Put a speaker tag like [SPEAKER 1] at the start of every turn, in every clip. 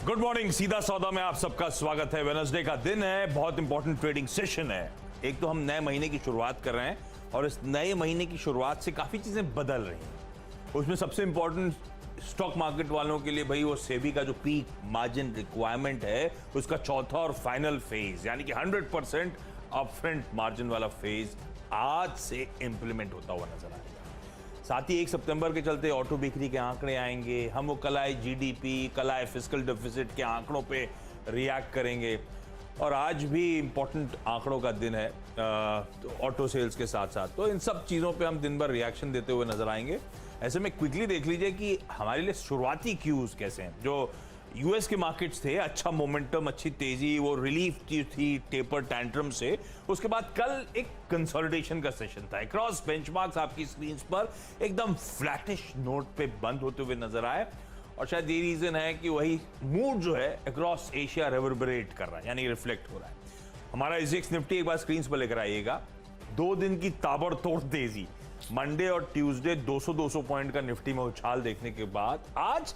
[SPEAKER 1] Good morning, सीधा सौदा में आप सबका स्वागत है। वेडनेसडे का दिन है, बहुत इंपॉर्टेंट ट्रेडिंग सेशन है। एक तो हम नए महीने की शुरुआत कर रहे हैं और इस नए महीने की शुरुआत से काफी चीजें बदल रही हैं। उसमें सबसे इंपॉर्टेंट स्टॉक मार्केट वालों के लिए भाई वो सेबी का जो पीक मार्जिन रिक्वायरमेंट है उसका चौथा और फाइनल फेज, यानी कि 100% अपफ्रंट मार्जिन वाला फेज आज से इंप्लीमेंट होता हुआ नजर आएगा। साथ ही 1 सितंबर के चलते ऑटो बिक्री के आंकड़े आएंगे, हम वो कल आए जीडीपी, कल आए फिस्कल डेफिसिट के आंकड़ों पे रिएक्ट करेंगे। और आज भी इंपॉर्टेंट आंकड़ों का दिन है ऑटो सेल्स के साथ साथ, तो इन सब चीज़ों पे हम दिन भर रिएक्शन देते हुए नजर आएंगे। ऐसे में क्विकली देख लीजिए कि हमारे लिए शुरुआती क्यूज कैसे हैं। जो यूएस के मार्केट्स थे, अच्छा मोमेंटम, अच्छी तेजी, वो रिलीफ थी टेपर टैंट्रम से। उसके बाद कल एक कंसोलिडेशन का सेशन था। क्रॉस बेंचमार्क्स आपकी स्क्रीन पर एकदम फ्लैटिश नोट पे बंद होते हुए नजर आए और शायद ये रीजन है कि वही मूड जो है अक्रॉस एशिया रेवर्बरेट कर रहा है, यानी रिफ्लेक्ट हो रहा है। हमारा एसजीएक्स निफ्टी एक बार स्क्रीन पर लेकर आइएगा। 2 दिन की ताबड़तोड़ तेजी, मंडे और ट्यूसडे 200-200 पॉइंट का निफ्टी में उछाल देखने के बाद आज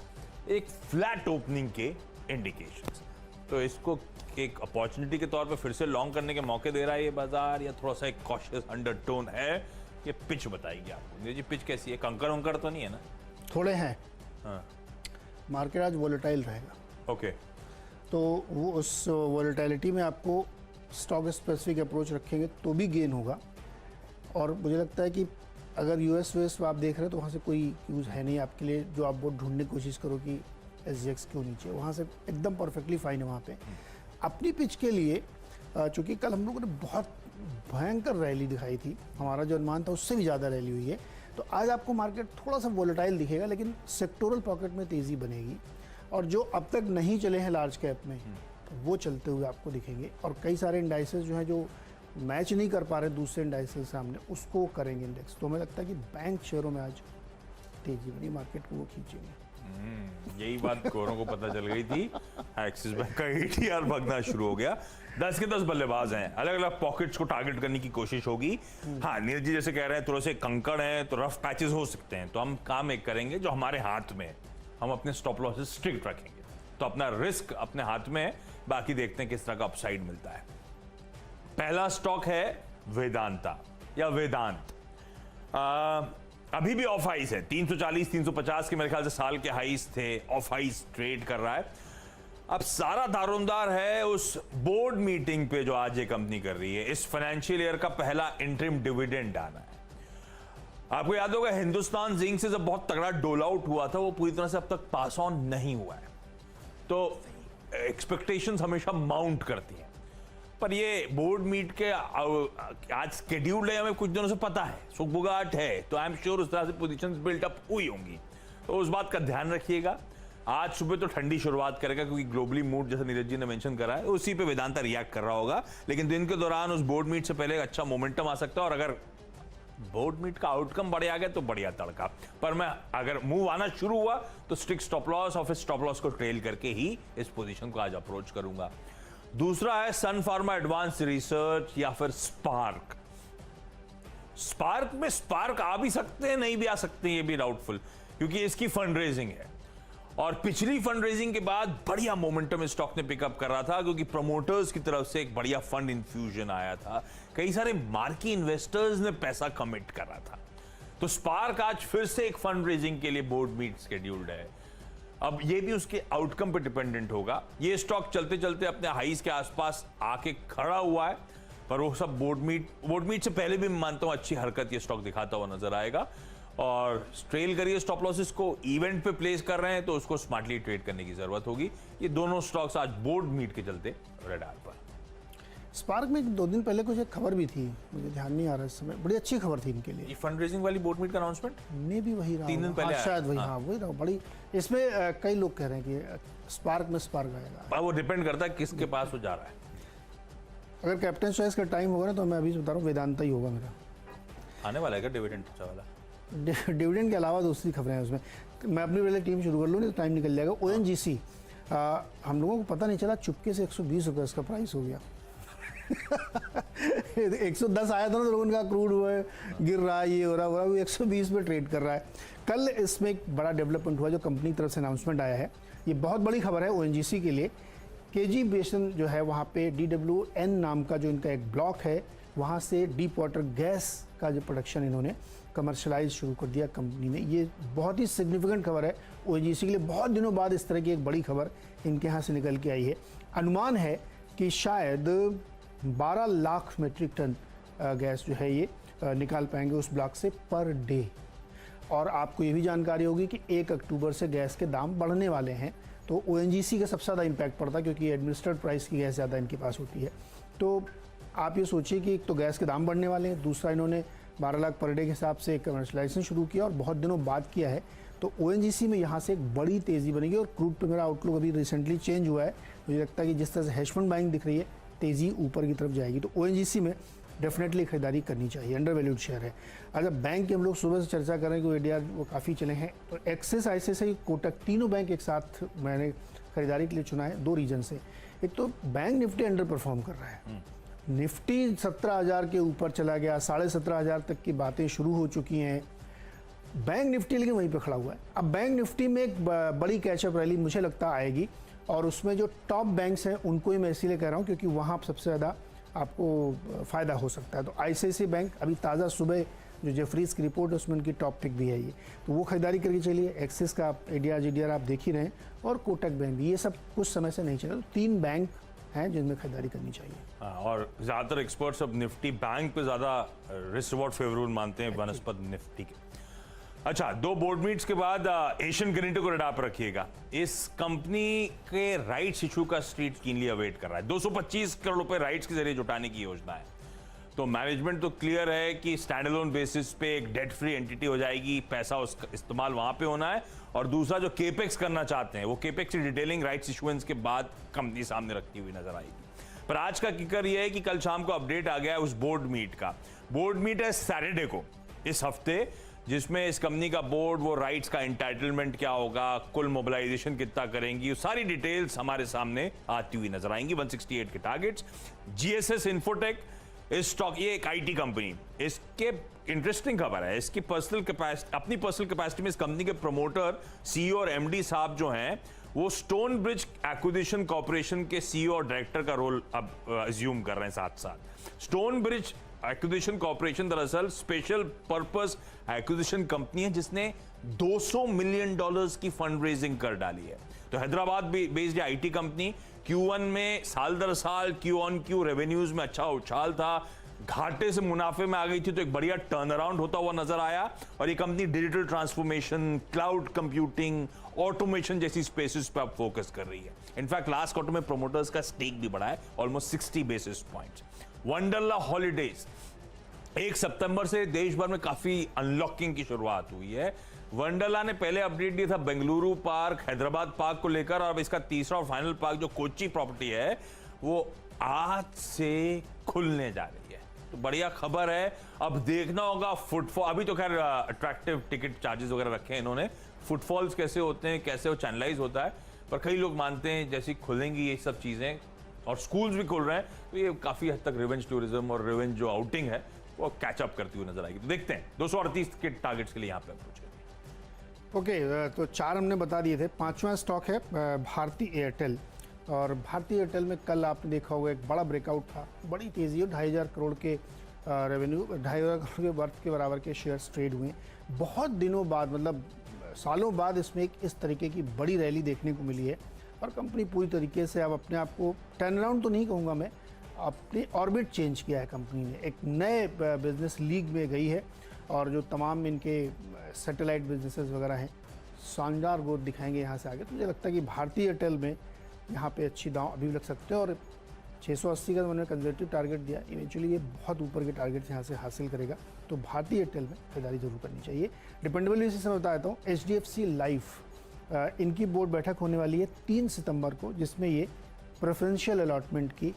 [SPEAKER 1] एक फ्लैट ओपनिंग के इंडिकेशंस। तो इसको एक अपॉर्चुनिटी के तौर पे फिर से लॉन्ग करने के मौके दे रहा है ये बाजार, या थोड़ा सा एक कॉशियस अंडरटोन है? ये पिच बताएगी आपको जी, पिच कैसी है? कंकर वंकर तो नहीं है ना?
[SPEAKER 2] थोड़े हैं।
[SPEAKER 1] हाँ,
[SPEAKER 2] मार्केट आज वोलेटाइल रहेगा।
[SPEAKER 1] ओके।
[SPEAKER 2] तो वो उस वोलेटाइलिटी में आपको स्टॉक स्पेसिफिक अप्रोच रखेंगे तो भी गेन होगा। और मुझे लगता है कि अगर यूएस आप देख रहे हैं तो वहाँ से कोई यूज़ है नहीं आपके लिए, जो आप वो ढूंढने की कोशिश करो कि एसजीएक्स क्यों नीचे, वहाँ से एकदम परफेक्टली फाइन है वहाँ पे। अपनी पिच के लिए चूँकि कल हम लोगों ने बहुत भयंकर रैली दिखाई थी, हमारा जो अनुमान था उससे भी ज़्यादा रैली हुई है, तो आज आपको मार्केट थोड़ा सा वोलेटाइल दिखेगा, लेकिन सेक्टोरल पॉकेट में तेज़ी बनेगी और जो अब तक नहीं चले हैं लार्ज कैप में वो चलते हुए आपको दिखेंगे। और कई सारे इंडाइसेस जो हैं जो मैच नहीं कर पा रहे दूसरे इंडाइसेस सामने, उसको करेंगे इंडेक्स। तो हमें लगता है कि बैंक शेयरों में आज तेजी बनी, मार्केट को वो खींचेंगे।
[SPEAKER 1] यही बात कोरों को पता चल गई थी। एक्सिस बैंक का एटीआर भगना शुरू हो गया। 10 के 10 बल्लेबाज हैं, अलग अलग पॉकेट्स को टारगेट करने की कोशिश होगी। हाँ, नीरज जी जैसे कह रहे हैं थोड़े से कंकड़ हैं तो रफ पैचेस हो सकते हैं, तो हम काम एक करेंगे जो हमारे हाथ में है, हम अपने स्टॉप लॉसेस स्ट्रिक्ट रखेंगे। तो अपना रिस्क अपने हाथ में है, बाकी देखते हैं किस तरह का अपसाइड मिलता है। पहला स्टॉक है वेदांता या वेदांत। अभी भी ऑफ हाइस है, 340-350 के मेरे ख्याल से साल के हाइस थे, ऑफ हाइस ट्रेड कर रहा है। अब सारा दारोमदार है उस बोर्ड मीटिंग पे जो आज ये कंपनी कर रही है। इस फाइनेंशियल ईयर का पहला इंटरिम डिविडेंड आना है। आपको याद होगा हिंदुस्तान जिंक से जब बहुत तगड़ा डोल आउट हुआ था, वो पूरी तरह से अब तक पास ऑन नहीं हुआ है, तो एक्सपेक्टेशंस हमेशा माउंट करती हैं। पर ये बोर्ड मीट के आज स्केड्यूल्ड है, हमें कुछ दिनों से पता है, सुगबुगाहट है, तो आई एम श्योर उस तरह से पोजीशंस बिल्ट अप हुई होंगी, तो उस बात का ध्यान रखिएगा। आज सुबह तो ठंडी शुरुआत करेगा क्योंकि ग्लोबली मूड जैसा नीरज जी ने मेंशन करा है उसी पे वेदांता रिएक्ट कर रहा होगा, लेकिन दिन के दौरान उस बोर्ड मीट से पहले एक अच्छा मोमेंटम आ सकता है। और अगर बोर्ड मीट का आउटकम बढ़िया गया तो बढ़िया तड़का, पर मैं अगर मूव आना शुरू हुआ तो स्ट्रिक्ट स्टॉप लॉस और फिर स्टॉप लॉस को ट्रेल करके ही इस पोजीशन को आज अप्रोच करूंगा। दूसरा है सन फार्मा एडवांस रिसर्च या फिर स्पार्क। स्पार्क में स्पार्क आ भी सकते हैं, नहीं भी आ सकते हैं, ये भी डाउटफुल, क्योंकि इसकी फंड रेजिंग है और पिछली फंड रेजिंग के बाद बढ़िया मोमेंटम स्टॉक ने पिकअप कर रहा था क्योंकि प्रमोटर्स की तरफ से एक बढ़िया फंड इन्फ्यूजन आया था, कई सारे मार्की इन्वेस्टर्स ने पैसा कमिट करा था। तो स्पार्क आज फिर से एक फंड रेजिंग के लिए बोर्ड मीट शेड्यूल्ड है। अब ये भी उसके आउटकम पे डिपेंडेंट होगा। ये स्टॉक चलते चलते अपने हाईज के आसपास आके खड़ा हुआ है, पर वो सब बोर्ड मीट से पहले भी मैं मानता हूं अच्छी हरकत ये स्टॉक दिखाता हुआ नजर आएगा। और ट्रेल करिए स्टॉप लॉसेस को, इवेंट पे प्लेस कर रहे हैं तो उसको स्मार्टली ट्रेड करने की जरूरत होगी। ये दोनों स्टॉक्स आज बोर्ड मीट के चलते रडार पर।
[SPEAKER 2] स्पार्क में 2 दिन पहले कुछ एक खबर भी थी, मुझे ध्यान नहीं आ रहा इस समय, बड़ी अच्छी खबर थी इनके लिए।
[SPEAKER 1] ये फंड रेजिंग वाली बोर्ड मीट का अनाउंसमेंट
[SPEAKER 2] में भी वही रहा,
[SPEAKER 1] 3 दिन पहले
[SPEAKER 2] शायद वही, हाँ वही रहा। बड़ी इसमें कई लोग कह रहे हैं कि स्पार्क में स्पार्क आएगा।
[SPEAKER 1] वो डिपेंड करता है किसके पास वो जा रहा है।
[SPEAKER 2] अगर कैप्टन चॉइस का टाइम होगा ना तो मैं अभी बता रहा हूँ वेदांता ही होगा मेरा।
[SPEAKER 1] आने वाला है क्या डिविडेंड वाला?
[SPEAKER 2] डिविडेंड के अलावा दूसरी खबरें हैं उसमें। मैं अपनी वाले टीम शुरू कर लूँ नहीं तो टाइम निकल जाएगा। ONGC हम लोगों को पता नहीं चला, चुपके से 120 रुपये इसका प्राइस हो गया। 110 आया था ना तो लोगों ने कहा क्रूड हुआ है, गिर रहा है, ये हो रहा है, वो 120 पे ट्रेड कर रहा है। कल इसमें एक बड़ा डेवलपमेंट हुआ जो कंपनी की तरफ से अनाउंसमेंट आया है। ये बहुत बड़ी खबर है ओएनजीसी के लिए। केजी बेसन जो है वहाँ पे DWN नाम का जो इनका एक ब्लॉक है, वहाँ से डीप वाटर गैस का जो प्रोडक्शन इन्होंने कमर्शलाइज शुरू कर दिया कंपनी ने। ये बहुत ही सिग्निफिकेंट खबर है ओएनजीसी के लिए। बहुत दिनों बाद इस तरह की एक बड़ी खबर इनके यहाँ से निकल के आई है। अनुमान है कि शायद 12 लाख मेट्रिक टन गैस जो है ये निकाल पाएंगे उस ब्लॉक से पर डे। और आपको ये भी जानकारी होगी कि 1 अक्टूबर से गैस के दाम बढ़ने वाले हैं, तो ओएनजीसी का सबसे ज़्यादा इम्पैक्ट पड़ता है क्योंकि एडमिनिस्ट्रेड प्राइस की गैस ज़्यादा इनके पास होती है। तो आप ये सोचिए कि एक तो गैस के दाम बढ़ने वाले हैं, दूसरा इन्होंने 12 लाख पर डे के हिसाब से कमर्शलाइजेशन शुरू किया और बहुत दिनों बाद किया है। तो ओएनजीसी में यहाँ से एक बड़ी तेज़ी बनेगी। और क्रूड पे मेरा आउटलुक अभी रिसेंटली चेंज हुआ है, मुझे लगता है कि जिस तरह से हेज फंड बाइंग दिख रही है तेज़ी ऊपर की तरफ जाएगी। तो ओएनजीसी में डेफिनेटली खरीदारी करनी चाहिए, अंडर वैल्यूड शेयर है। अगर बैंक की हम लोग सुबह से चर्चा कर रहे हैं कि एडीआर वो काफ़ी चले हैं, तो एक्सिस, आईसीआईसीआई, कोटक, तीनों बैंक एक साथ मैंने खरीदारी के लिए चुना है 2 रीजन से। एक तो बैंक निफ्टी अंडर परफॉर्म कर रहा है, निफ्टी 17,000 के ऊपर चला गया, 17,500 तक की बातें शुरू हो चुकी हैं। बैंक निफ्टी लेकिन वहीं पे खड़ा हुआ है। अब बैंक निफ्टी में एक बड़ी कैचअप रैली मुझे लगता आएगी, और उसमें जो टॉप बैंक्स हैं उनको ही मैं इसीलिए कह रहा हूँ क्योंकि वहाँ सबसे ज़्यादा आपको फ़ायदा हो सकता है। तो आईसीआईसीआई बैंक अभी ताज़ा सुबह जो जेफरीज की रिपोर्ट है उसमें उनकी टॉप पिक भी है ये, तो वो खरीदारी करके चलिए। एक्सिस का आप एडीआर जीडीआर आप देख ही रहे हैं, और कोटक बैंक भी, ये सब कुछ समय से नहीं चला। तो 3 बैंक हैं जिनमें खरीदारी करनी चाहिए।
[SPEAKER 1] और ज़्यादातर एक्सपर्ट्स अब निफ्टी बैंक पे ज़्यादा रिस्क रिवॉर्ड फेवरेबल मानते हैं बनस्पत निफ्टी के। अच्छा, 2 बोर्ड मीट्स के बाद एशियन ग्रेनेटो को रडार पर रखिएगा। इस कंपनी के राइट्स इशू का स्ट्रीट कीनली अवेट कर रहा है। 225 करोड़ रुपए राइट्स के जरिए जुटाने की योजना है। तो मैनेजमेंट तो क्लियर है कि स्टैंड अलोन बेसिस पे एक डेट फ्री एंटिटी हो जाएगी, पैसा उसका इस्तेमाल वहां पे होना है। और दूसरा जो केपेक्स करना चाहते हैं वो केपेक्स की डिटेलिंग राइट्स इशुएंस के बाद कंपनी सामने रखती हुई नजर आएगी। पर आज का किकर यह है कि कल शाम को अपडेट आ गया है उस बोर्ड मीट का। बोर्ड मीट है सैटरडे को इस हफ्ते, जिसमें इस कंपनी का बोर्ड वो राइट्स का एंटाइटलमेंट क्या होगा, कुल मोबिलाइजेशन कितना करेंगी, सारी डिटेल्स हमारे सामने आती हुई नजर आएंगी। 168 के टारगेट्स। जीएसएस इन्फोटेक, इस स्टॉक, ये एक आईटी कंपनी, इसके इंटरेस्टिंग खबर है, इसकी पर्सनल कैपेसिटी, अपनी पर्सनल कैपेसिटी में इस कंपनी के प्रमोटर, सीईओ और एमडी साहब जो हैं वो स्टोन ब्रिज एक्विजिशन कॉर्पोरेशन के सीईओ और डायरेक्टर का रोल अब अज्यूम कर रहे हैं साथ साथ। स्टोन ब्रिज एक्विजिशन कॉर्पोरेशन दरअसल स्पेशल पर्पस एक्विजिशन कंपनी है जिसने $200 मिलियन की फंड रेजिंग कर डाली है। तो Hyderabad based IT company Q1 में साल दर साल Q on Q रेवेन्यूज में अच्छा उछाल था, घाटे से मुनाफे में आ गई थी, तो एक बढ़िया टर्न अराउंड होता हुआ नजर आया। और ये company digital transformation, cloud computing, automation जैसी स्पेसेस पर अब फोकस कर रही है। इनफैक्ट लास्ट क्वार्टर में प्रोमोटर्स का स्टेक भी बढ़ा है, almost 60 basis points. Wonderla holidays, 1 सितंबर से देश भर में काफी अनलॉकिंग की शुरुआत हुई है। वंडरला ने पहले अपडेट दिया था बेंगलुरु पार्क, हैदराबाद पार्क को लेकर, और अब इसका तीसरा और फाइनल पार्क जो कोच्चि प्रॉपर्टी है वो आज से खुलने जा रही है। तो बढ़िया खबर है। अब देखना होगा फुटफॉल, अभी तो खैर अट्रैक्टिव टिकट चार्जेस वगैरह रखे हैं इन्होंने, फुटफॉल्स कैसे होते हैं, कैसे वो चैनलाइज होता है। पर कई लोग मानते हैं जैसी खुलेंगी ये सब चीजें और स्कूल्स भी खुल रहे हैं तो ये काफी हद तक रिवेंज टूरिज्म और रिवेंज जो आउटिंग है वो कैचअप करती हुई नजर आएगी। तो देखते हैं 238 के टारगेट्स के लिए यहाँ पे अप्रोच करेंगे।
[SPEAKER 2] ओके, तो 4 हमने बता दिए थे। 5वां स्टॉक है भारती एयरटेल। और भारती एयरटेल में कल आपने देखा होगा एक बड़ा ब्रेकआउट था, बड़ी तेज़ी है, 2,500 करोड़ के रेवेन्यू, 2,500 करोड़ के वर्थ के बराबर के शेयर्स ट्रेड हुए। बहुत दिनों बाद, मतलब सालों बाद इसमें एक इस तरीके की बड़ी रैली देखने को मिली है। और कंपनी पूरी तरीके से अब अपने आप को टर्न अराउंड तो नहीं कहूँगा मैं, अपनी ऑर्बिट चेंज किया है कंपनी ने, एक नए बिजनेस लीग में गई है। और जो तमाम इनके सैटेलाइट बिजनेसेस वगैरह हैं शानदार ग्रोथ दिखाएंगे यहाँ से आगे। तो मुझे लगता है कि भारतीय एयरटेल में यहाँ पे अच्छी दांव अभी भी लग सकते हैं। और 680 का मैंने कंजर्वेटिव टारगेट दिया, इवेंचुअली ये बहुत ऊपर के टारगेट यहाँ से हासिल करेगा। तो भारतीय एयरटेल में खरीदारी जरूर करनी चाहिए। डिपेंडेबल बेसिस से मैं बता देता हूँ, HDFC लाइफ, इनकी बोर्ड बैठक होने वाली है 3 सितंबर को, जिसमें ये प्रेफरेंशियल अलॉटमेंट की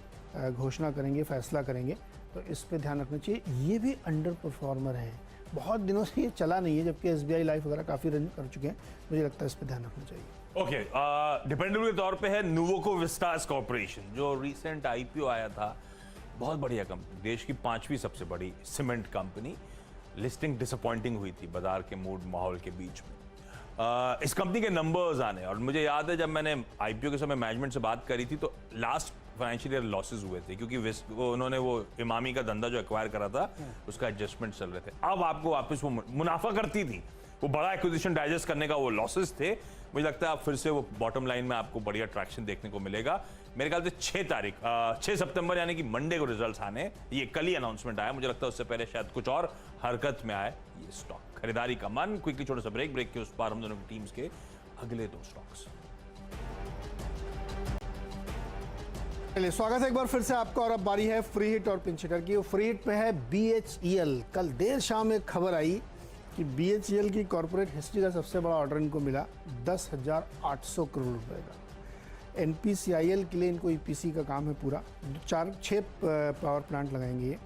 [SPEAKER 2] घोषणा करेंगे, फैसला करेंगे। तो इस पे ध्यान रखना चाहिए। ये भी अंडर परफॉर्मर है, बहुत दिनों से ये चला नहीं है, जबकि SBI लाइफ वगैरह काफ़ी रन कर चुके हैं। मुझे लगता है इस पे ध्यान रखना चाहिए।
[SPEAKER 1] ओके, डिपेंडेबल के तौर पे है नुवोको विस्टास कॉर्पोरेशन, जो रिसेंट IPO आया था। बहुत बढ़िया कंपनी, देश की 5वीं सबसे बड़ी सीमेंट कंपनी। लिस्टिंग डिसअपॉइंटिंग हुई थी बाजार के मूड माहौल के बीच में। इस कंपनी के नंबर्स आने, और मुझे याद है जब मैंने आईपीओ के समय मैनेजमेंट से बात करी थी तो लास्ट फाइनेंशियल ईयर लॉसेस हुए थे क्योंकि उन्होंने वो इमामी का धंधा जो एक्वायर करा था उसका एडजस्टमेंट चल रहे थे। अब आपको वापस वो मुनाफा करती थी, वो बड़ा एक्विजिशन डाइजेस्ट करने का वो लॉसेस थे। मुझे लगता है अब फिर से वो बॉटम लाइन में आपको बढ़िया ट्रैक्शन देखने को मिलेगा। मेरे ख्याल से 6 सितंबर यानी कि मंडे को रिजल्ट्स आने, ये कल ही अनाउंसमेंट आया, मुझे लगता है उससे पहले शायद कुछ और हरकत में आए ये स्टॉक। खरीदारी का मन। क्विकली छोटा सा ब्रेक के उस पार हम दोनों की टीम्स के अगले 2 स्टॉक्स।
[SPEAKER 2] चलिए, स्वागत है एक बार फिर से आपका, और अब बारी है फ्री हिट और पिंच हिटर की। फ्री हिट पे है BHEL। कल देर शाम एक खबर आई कि BHEL की कॉर्पोरेट हिस्ट्री का सबसे बड़ा ऑर्डर इनको मिला 10,800 करोड़ रुपए का। NPCIL के लिए इनको EPC का काम है पूरा, 6 पावर प्लांट लगाएंगे ये।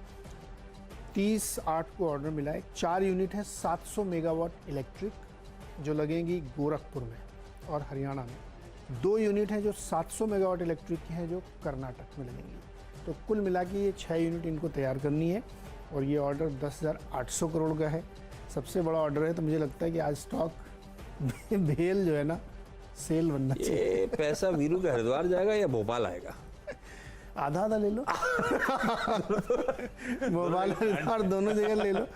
[SPEAKER 2] 30/8 को ऑर्डर मिला है। 4 यूनिट है 700 मेगावाट इलेक्ट्रिक जो लगेंगी गोरखपुर में और हरियाणा में। 2 यूनिट हैं जो 700 मेगावाट इलेक्ट्रिक की हैं जो कर्नाटक में लगेंगी। तो कुल मिला के ये 6 यूनिट इनको तैयार करनी है और ये ऑर्डर 10,800 करोड़ का है। सबसे बड़ा ऑर्डर है, तो मुझे लगता है कि आज स्टॉक भेल जो है ना सेल बनना चाहिए।
[SPEAKER 3] ये पैसा वीरू का हरिद्वार जाएगा या भोपाल आएगा?
[SPEAKER 2] आधा ले लो मोबाइल हरिद्वार दोनों जगह ले लो।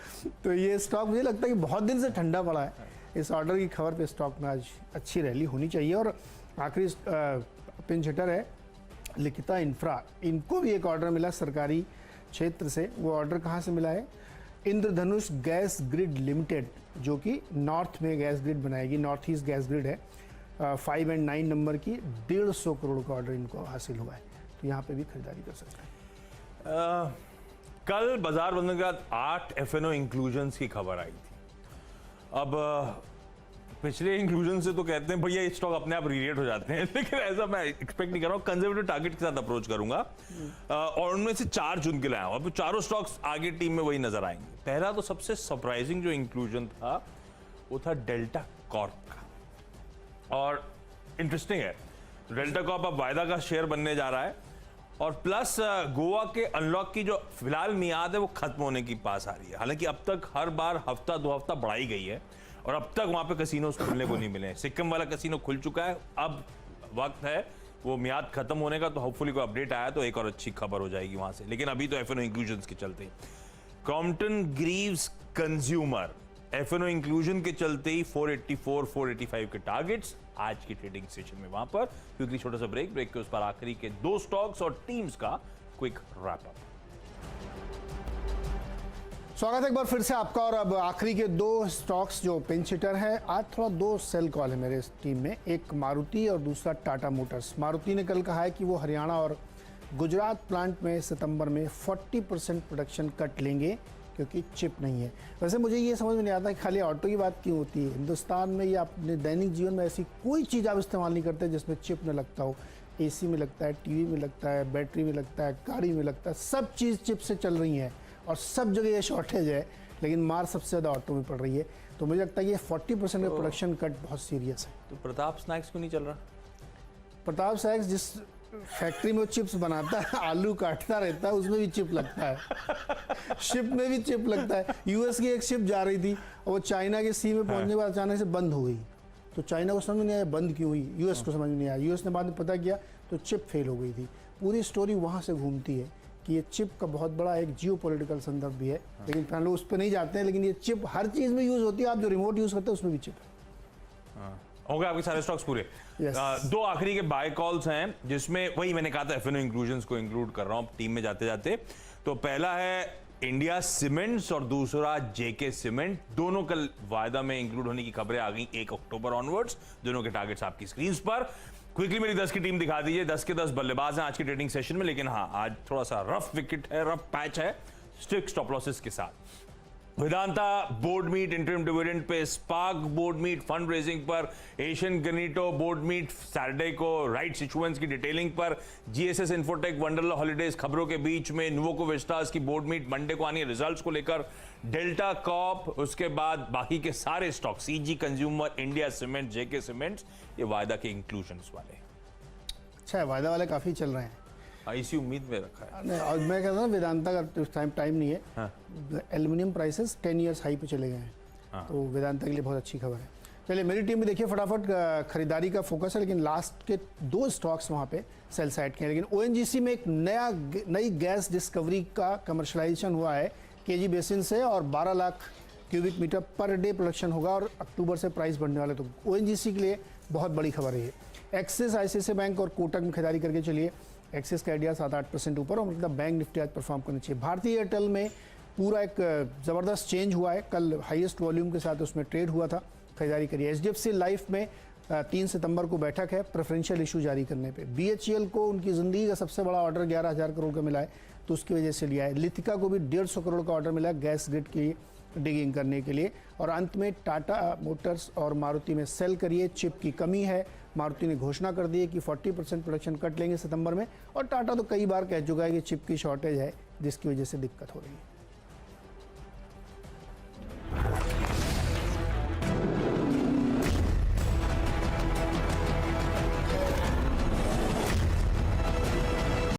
[SPEAKER 2] तो ये स्टॉक मुझे लगता है कि बहुत दिन से ठंडा पड़ा है। इस ऑर्डर की खबर पे स्टॉक में आज अच्छी रैली होनी चाहिए। और आखिरी पिंच हिटर है लिखिता इंफ्रा। इनको भी एक ऑर्डर मिला सरकारी क्षेत्र से। वो ऑर्डर कहाँ से मिला है? इंद्रधनुष गैस ग्रिड लिमिटेड, जो कि नॉर्थ में गैस ग्रिड बनाएगी, नॉर्थ ईस्ट गैस ग्रिड है। 5 और 9 नंबर की 150 करोड़ का ऑर्डर इनको हासिल हुआ है। तो यहाँ पे भी खरीदारी कर सकते हैं।
[SPEAKER 1] कल बाजार बंद के बाद 8 F&O इंक्लूजन्स की खबर आई थी। अब पिछले इंक्लूजन से तो कहते हैं भैया ये स्टॉक अपने आप रीरेट हो जाते हैं, लेकिन ऐसा मैं एक्सपेक्ट नहीं कर रहा हूँ। कंजर्वेटिव टारगेट के साथ अप्रोच करूंगा और उनमें से 4 चुन के लाया हूँ। अब चारों स्टॉक्स आगे टीम में वही नजर आएंगे। पहला तो सबसे सरप्राइजिंग जो इंक्लूजन था वो था डेल्टा कॉर्प का। और इंटरेस्टिंग है, डेल्टा कॉर्प अब वायदा का शेयर बनने जा रहा है और प्लस गोवा के अनलॉक की जो फिलहाल मियाद है वो खत्म होने की पास आ रही है। हालांकि अब तक हर बार हफ्ता 2 हफ्ता बढ़ाई गई है और अब तक वहां पे कसिनो खुलने को नहीं मिले। सिक्किम वाला कसिनो खुल चुका है, अब वक्त है वो मियाद खत्म होने का। तो होपफुली कोई अपडेट आया तो एक और अच्छी खबर हो जाएगी वहां से। लेकिन अभी तो F&O इंक्लूजन के चलते Crompton Greaves consumer F&O inclusion के चलते ही 484 485 के टारगेट्स आज की ट्रेडिंग सेशन में वहां पर। क्योंकि छोटा सा ब्रेक के उस पर आखिरी के 2 स्टॉक्स और टीम्स का क्विक रैप अप।
[SPEAKER 2] स्वागत है एक बार फिर से आपका, और अब आखिरी के 2 स्टॉक्स जो पिंच हिटर है। आज थोड़ा 2 सेल कॉल है मेरे इस टीम में, एक मारुति और दूसरा टाटा मोटर्स। मारुति ने कल कहा है कि वो हरियाणा और गुजरात प्लांट में सितंबर में 40% प्रोडक्शन कट लेंगे क्योंकि चिप नहीं है। वैसे मुझे ये समझ में नहीं आता कि खाली ऑटो की बात क्यों होती है। हिंदुस्तान में या अपने दैनिक जीवन में ऐसी कोई चीज़ आप इस्तेमाल नहीं करते जिसमें चिप न लगता हो। AC में लगता है, TV में लगता है, बैटरी में लगता है, गाड़ी में लगता है, सब चीज़ चिप से चल रही है और सब जगह ये शॉर्टेज है। लेकिन मार सबसे ज़्यादा ऑटो में पड़ रही है। तो मुझे लगता है कि ये 40% का प्रोडक्शन कट बहुत सीरियस है।
[SPEAKER 1] तो प्रताप स्नैक्स क्यों नहीं चल रहा?
[SPEAKER 2] प्रताप स्नैक्स जिस फैक्ट्री में वो चिप्स बनाता है, आलू काटता रहता है, उसमें भी चिप लगता है। शिप में भी चिप लगता है। US की एक शिप जा रही थी और वो चाइना के सी में पहुंचने के बाद अचानक से बंद हो गई। तो चाइना को समझ नहीं आया बंद क्यों हुई, US को समझ नहीं आया। US ने बाद में पता किया तो चिप फेल हो गई थी। पूरी स्टोरी वहाँ से घूमती है कि ये चिप का बहुत बड़ा एक जियोपॉलिटिकल संदर्भ भी है। लेकिन फिर लोग उस पर नहीं जाते हैं। लेकिन ये चिप हर चीज़ में यूज़ होती है। आप जो रिमोट यूज़ करते हैं उसमें भी चिप है।
[SPEAKER 1] हो गए आपके सारे स्टॉक्स पूरे।
[SPEAKER 2] Yes.
[SPEAKER 1] 2 आखिरी के बाय कॉल्स हैं जिसमें वही मैंने कहा था F&O इंक्लूजन्स को इंक्लूड कर रहा हूं टीम में जाते जाते। तो पहला है इंडिया सीमेंट्स और दूसरा JK सीमेंट। दोनों कल वायदा में इंक्लूड होने की खबरें आ गई 1 अक्टूबर ऑनवर्ड्स। दोनों के टारगेट्स आपकी स्क्रीन पर। क्विकली मेरी 10 की टीम दिखा दीजिए। 10 के 10 बल्लेबाज हैं आज की ट्रेडिंग सेशन में। लेकिन हाँ, आज थोड़ा सा रफ विकेट है, रफ पैच है, स्ट्रिक्ट स्टॉप लॉसेस के साथ। Vedanta board meet interim dividend पे, SPARC board meet fund raising पर, Asian Granito board meet Saturday को राइट्स इशुएंस की डिटेलिंग पर, GSS इन्फोटेक वंडरला हॉलिडेज खबरों के बीच में, नुवोको वेस्टास की बोर्ड मीट मंडे को आनी है रिजल्ट्स को लेकर, डेल्टा कॉप, उसके बाद बाकी के सारे stock CG consumer, India cement, JK cements, ये वायदा के इंक्लूजन्स वाले।
[SPEAKER 2] अच्छा है, वायदा वाले काफ़ी चल रहे हैं।
[SPEAKER 1] इसी उम्मीद में रखा है।
[SPEAKER 2] नहीं, और मैं कहता हूँ वेदांता का टाइम नहीं है।
[SPEAKER 1] हाँ।
[SPEAKER 2] एल्युमिनियम प्राइसेस 10 ईयर्स हाई पे चले गए हैं।
[SPEAKER 1] हाँ।
[SPEAKER 2] तो वेदांता के लिए बहुत अच्छी खबर है। चलिए मेरी टीम में देखिए फटाफट खरीदारी का फोकस है, लेकिन लास्ट के 2 स्टॉक्स वहाँ पे सेल साइड के हैं। लेकिन ओएनजीसी में एक नई गैस डिस्कवरी का कमर्शलाइजेशन हुआ है केजी बेसिन से, और 12 lakh cubic metre per day production होगा और अक्टूबर से प्राइस बढ़ने वाले। तो ओएनजीसी के लिए बहुत बड़ी खबर है ये। एक्सिस, आईसीआईसीआई बैंक और कोटक में खरीदारी करके चलिए। एक्सिस का आइडिया 7-8% ऊपर, और मतलब बैंक निफ्टी आज परफॉर्म करनी चाहिए। भारतीय एयरटेल में पूरा एक ज़बरदस्त चेंज हुआ है, कल हाईएस्ट वॉल्यूम के साथ उसमें ट्रेड हुआ था, खरीदारी करिए। एचडीएफसी लाइफ में 3 सितंबर को बैठक है प्रेफरेंशियल इशू जारी करने पे। बीएचईएल को उनकी ज़िंदगी का सबसे बड़ा ऑर्डर 11,000 करोड़ का मिला है, तो उसकी वजह से लिया है। लिथिका को भी 150 करोड़ का ऑर्डर मिला है गैस ग्रिड की डिगिंग करने के लिए। और अंत में टाटा मोटर्स और मारुति में सेल करिए, चिप की कमी है। मारुति ने घोषणा कर दी है कि 40% प्रोडक्शन कट लेंगे सितंबर में, और टाटा तो कई बार कह चुका है कि चिप की शॉर्टेज है जिसकी वजह से दिक्कत हो रही है।